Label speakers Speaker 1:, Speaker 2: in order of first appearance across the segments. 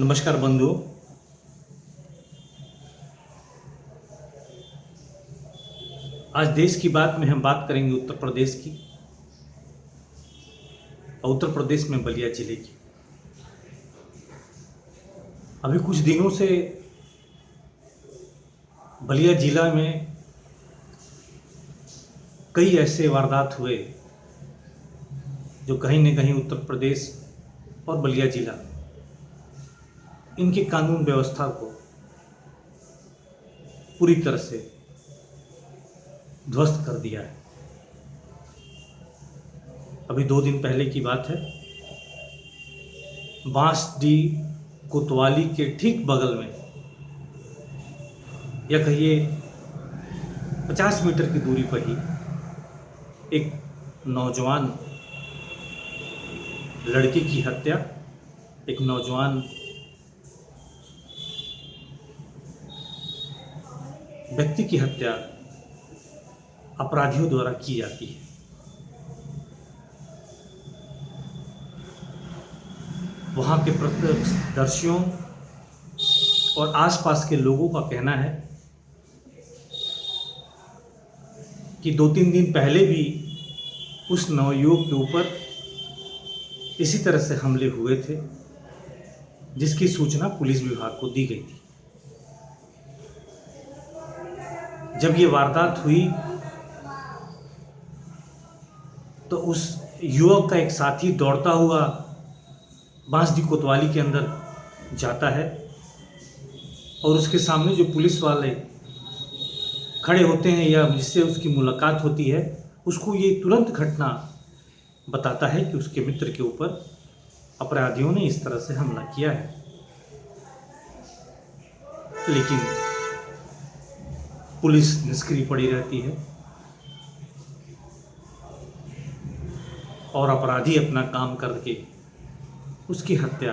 Speaker 1: नमस्कार बंधुओं। आज देश की बात में हम बात करेंगे उत्तर प्रदेश की और उत्तर प्रदेश में बलिया जिले की। अभी कुछ दिनों से बलिया जिला में कई ऐसे वारदात हुए जो कहीं न कहीं उत्तर प्रदेश और बलिया जिला इनकी कानून व्यवस्था को पूरी तरह से ध्वस्त कर दिया है। अभी 2 दिन पहले की बात है, बांसडीह कोतवाली के ठीक बगल में या कहिए 50 मीटर की दूरी पर ही एक नौजवान लड़की की हत्या, एक नौजवान व्यक्ति की हत्या अपराधियों द्वारा की जाती है। वहाँ के प्रत्यक्षदर्शियों और आसपास के लोगों का कहना है कि 2-3 दिन पहले भी उस नवयुवक के ऊपर इसी तरह से हमले हुए थे, जिसकी सूचना पुलिस विभाग को दी गई थी। जब ये वारदात हुई तो उस युवक का एक साथी दौड़ता हुआ बांसडीह कोतवाली के अंदर जाता है और उसके सामने जो पुलिस वाले खड़े होते हैं या जिससे उसकी मुलाकात होती है, उसको ये तुरंत घटना बताता है कि उसके मित्र के ऊपर अपराधियों ने इस तरह से हमला किया है। लेकिन पुलिस निष्क्रिय पड़ी रहती है और अपराधी अपना काम करके उसकी हत्या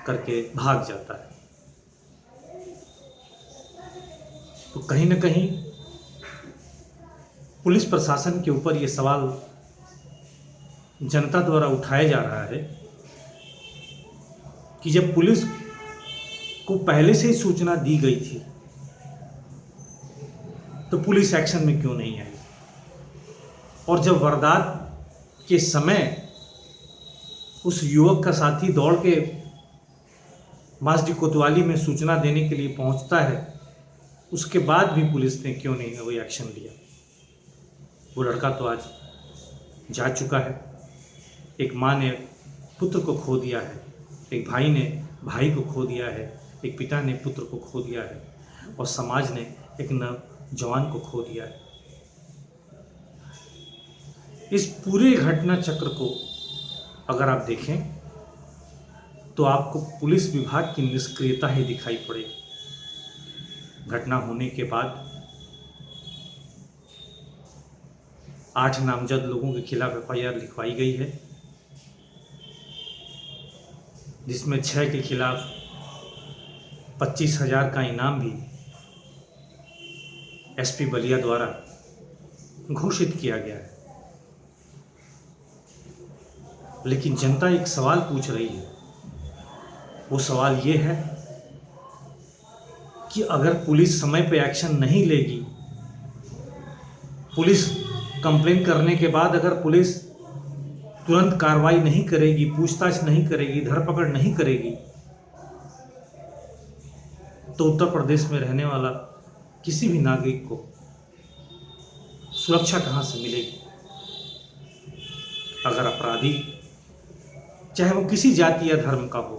Speaker 1: करके भाग जाता है। तो कहीं न कहीं पुलिस प्रशासन के ऊपर ये सवाल जनता द्वारा उठाया जा रहा है कि जब पुलिस को पहले से ही सूचना दी गई थी तो पुलिस एक्शन में क्यों नहीं आई, और जब वारदात के समय उस युवक का साथी दौड़ के बांसडीह कोतवाली में सूचना देने के लिए पहुंचता है, उसके बाद भी पुलिस ने क्यों नहीं कोई एक्शन लिया। वो लड़का तो आज जा चुका है। एक माँ ने पुत्र को खो दिया है, एक भाई ने भाई को खो दिया है, एक पिता ने पुत्र को खो दिया है और समाज ने एक नौजवान को खो दिया है। इस पूरे घटना चक्र को अगर आप देखें तो आपको पुलिस विभाग की निष्क्रियता ही दिखाई पड़ेगी। घटना होने के बाद 8 नामजद लोगों के खिलाफ एफआईआर लिखवाई गई है, जिसमें 6 के खिलाफ 25,000 का इनाम भी एसपी बलिया द्वारा घोषित किया गया है। लेकिन जनता एक सवाल पूछ रही है। वो सवाल ये है कि अगर पुलिस समय पे एक्शन नहीं लेगी, पुलिस कंप्लेन करने के बाद अगर पुलिस तुरंत कार्रवाई नहीं करेगी, पूछताछ नहीं करेगी, धरपकड़ नहीं करेगी, तो उत्तर प्रदेश में रहने वाला किसी भी नागरिक को सुरक्षा कहाँ से मिलेगी। अगर अपराधी चाहे वो किसी जाति या धर्म का हो,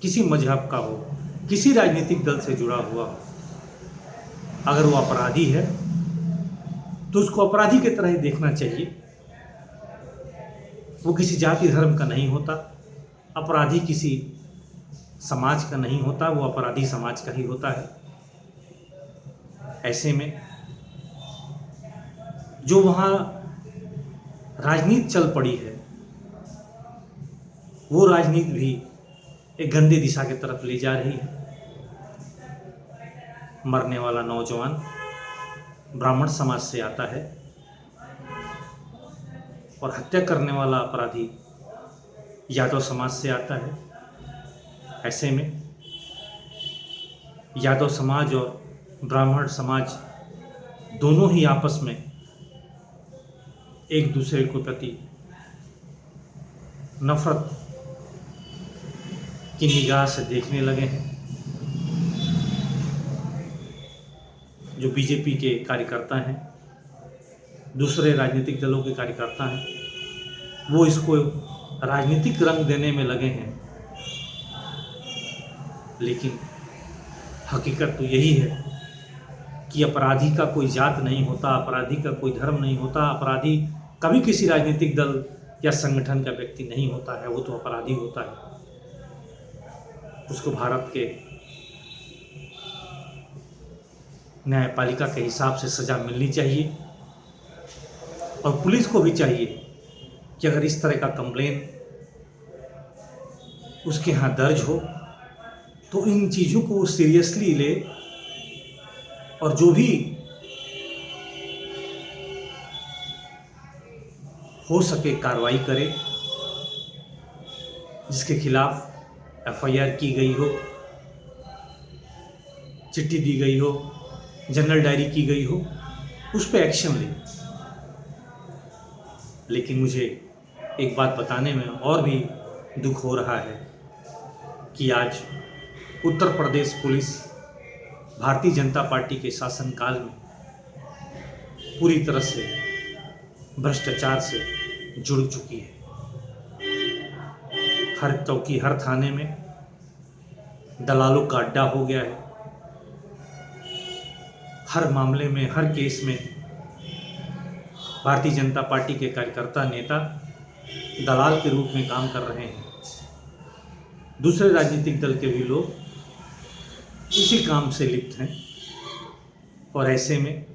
Speaker 1: किसी मजहब का हो, किसी राजनीतिक दल से जुड़ा हुआ हो, अगर वो अपराधी है तो उसको अपराधी की तरह ही देखना चाहिए। वो किसी जाति धर्म का नहीं होता, अपराधी किसी समाज का नहीं होता, वो अपराधी समाज का ही होता है। ऐसे में जो वहाँ राजनीति चल पड़ी है, वो राजनीति भी एक गंदी दिशा की तरफ ले जा रही है। मरने वाला नौजवान ब्राह्मण समाज से आता है और हत्या करने वाला अपराधी यादव समाज से आता है। ऐसे में यादव समाज और ब्राह्मण समाज दोनों ही आपस में एक दूसरे के प्रति नफरत की निगाह से देखने लगे हैं। जो बीजेपी के कार्यकर्ता हैं, दूसरे राजनीतिक दलों के कार्यकर्ता हैं, वो इसको राजनीतिक रंग देने में लगे हैं। लेकिन हकीकत तो यही है कि अपराधी का कोई जात नहीं होता, अपराधी का कोई धर्म नहीं होता, अपराधी कभी किसी राजनीतिक दल या संगठन का व्यक्ति नहीं होता है। वो तो अपराधी होता है, उसको भारत के न्यायपालिका के हिसाब से सज़ा मिलनी चाहिए। और पुलिस को भी चाहिए कि अगर इस तरह का कंप्लेन उसके यहाँ दर्ज हो तो इन चीज़ों को वो सीरियसली ले और जो भी हो सके कार्रवाई करे। जिसके खिलाफ एफआईआर की गई हो, चिट्ठी दी गई हो, जनरल डायरी की गई हो, उस पर एक्शन ले। लेकिन मुझे एक बात बताने में और भी दुख हो रहा है कि आज उत्तर प्रदेश पुलिस भारतीय जनता पार्टी के शासनकाल में पूरी तरह से भ्रष्टाचार से जुड़ चुकी है। हर चौकी, हर थाने में दलालों का अड्डा हो गया है। हर मामले में, हर केस में भारतीय जनता पार्टी के कार्यकर्ता, नेता दलाल के रूप में काम कर रहे हैं। दूसरे राजनीतिक दल के भी लोग इसी काम से लिप्त हैं। और ऐसे में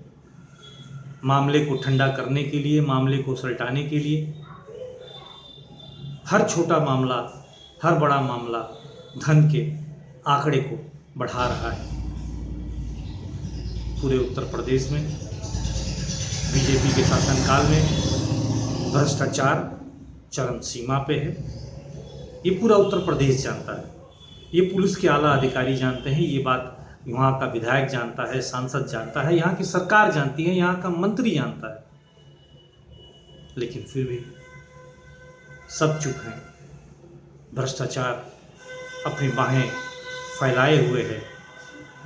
Speaker 1: मामले को ठंडा करने के लिए, मामले को सुलटाने के लिए हर छोटा मामला, हर बड़ा मामला धन के आंकड़े को बढ़ा रहा है। पूरे उत्तर प्रदेश में बीजेपी के शासनकाल में भ्रष्टाचार चरम सीमा पे है। ये पूरा उत्तर प्रदेश जानता है, ये पुलिस के आला अधिकारी जानते हैं, ये बात वहाँ का विधायक जानता है, सांसद जानता है, यहाँ की सरकार जानती है, यहाँ का मंत्री जानता है। लेकिन फिर भी सब चुप हैं। भ्रष्टाचार अपनी बाहें फैलाए हुए है,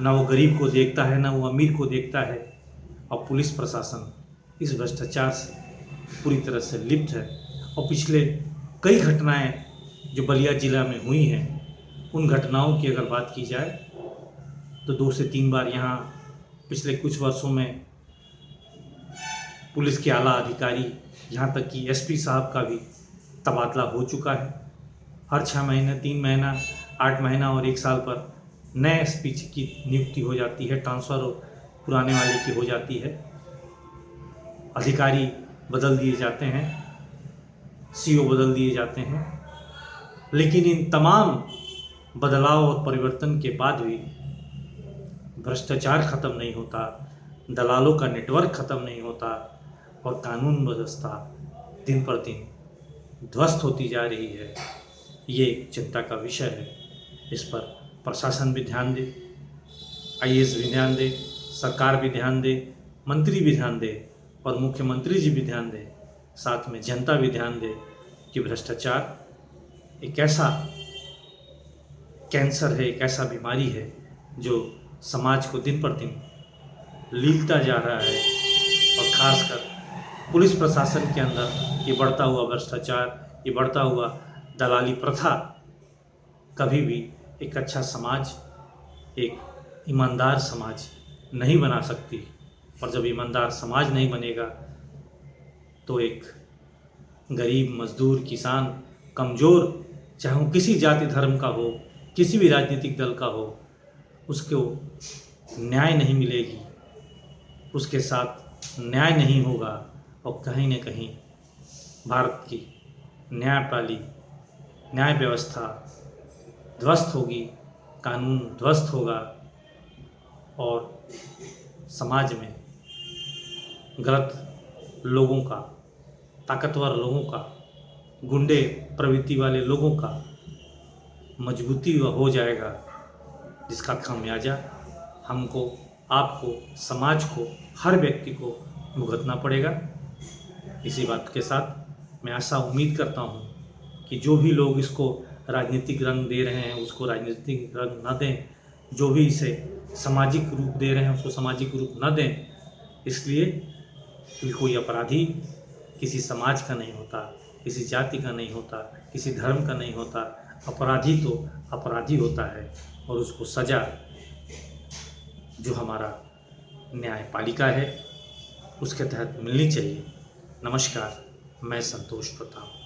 Speaker 1: ना वो गरीब को देखता है, ना वो अमीर को देखता है। और पुलिस प्रशासन इस भ्रष्टाचार से पूरी तरह से लिप्त है। और पिछले कई घटनाएं जो बलिया जिला में हुई हैं, उन घटनाओं की अगर बात की जाए तो 2 से 3 बार यहाँ पिछले कुछ वर्षों में पुलिस के आला अधिकारी, यहाँ तक कि एसपी साहब का भी तबादला हो चुका है। हर 6 महीने, 3 महीना, 8 महीना और 1 साल पर नए एसपी की नियुक्ति हो जाती है, ट्रांसफ़र पुराने वाले की हो जाती है, अधिकारी बदल दिए जाते हैं, सीओ बदल दिए जाते हैं। लेकिन इन तमाम बदलाव और परिवर्तन के बाद भी भ्रष्टाचार ख़त्म नहीं होता, दलालों का नेटवर्क ख़त्म नहीं होता और कानून व्यवस्था दिन पर दिन ध्वस्त होती जा रही है। ये एक चिंता का विषय है। इस पर प्रशासन भी ध्यान दे, आईएएस भी ध्यान दे, सरकार भी ध्यान दे, मंत्री भी ध्यान दे और मुख्यमंत्री जी भी ध्यान दे, साथ में जनता भी ध्यान दे कि भ्रष्टाचार एक ऐसा कैंसर है, एक ऐसा बीमारी है जो समाज को दिन पर दिन लीलता जा रहा है। और ख़ासकर पुलिस प्रशासन के अंदर ये बढ़ता हुआ भ्रष्टाचार, ये बढ़ता हुआ दलाली प्रथा कभी भी एक अच्छा समाज, एक ईमानदार समाज नहीं बना सकती। और जब ईमानदार समाज नहीं बनेगा तो एक गरीब, मजदूर, किसान, कमज़ोर, चाहे वो किसी जाति धर्म का हो, किसी भी राजनीतिक दल का हो, उसको न्याय नहीं मिलेगी, उसके साथ न्याय नहीं होगा। और कहीं न कहीं भारत की न्याय व्यवस्था ध्वस्त होगी, कानून ध्वस्त होगा और समाज में गलत लोगों का, ताकतवर लोगों का, गुंडे प्रवृत्ति वाले लोगों का मजबूती हो जाएगा, जिसका खामियाजा हमको, आपको, समाज को, हर व्यक्ति को भुगतना पड़ेगा। इसी बात के साथ मैं आशा उम्मीद करता हूँ कि जो भी लोग इसको राजनीतिक रंग दे रहे हैं उसको राजनीतिक रंग न दें, जो भी इसे सामाजिक रूप दे रहे हैं उसको सामाजिक रूप न दें, इसलिए कि कोई अपराधी किसी समाज का नहीं होता, किसी जाति का नहीं होता, किसी धर्म का नहीं होता। अपराधी तो अपराधी होता है और उसको सज़ा जो हमारा न्यायपालिका है उसके तहत मिलनी चाहिए। नमस्कार, मैं संतोष प्रताप।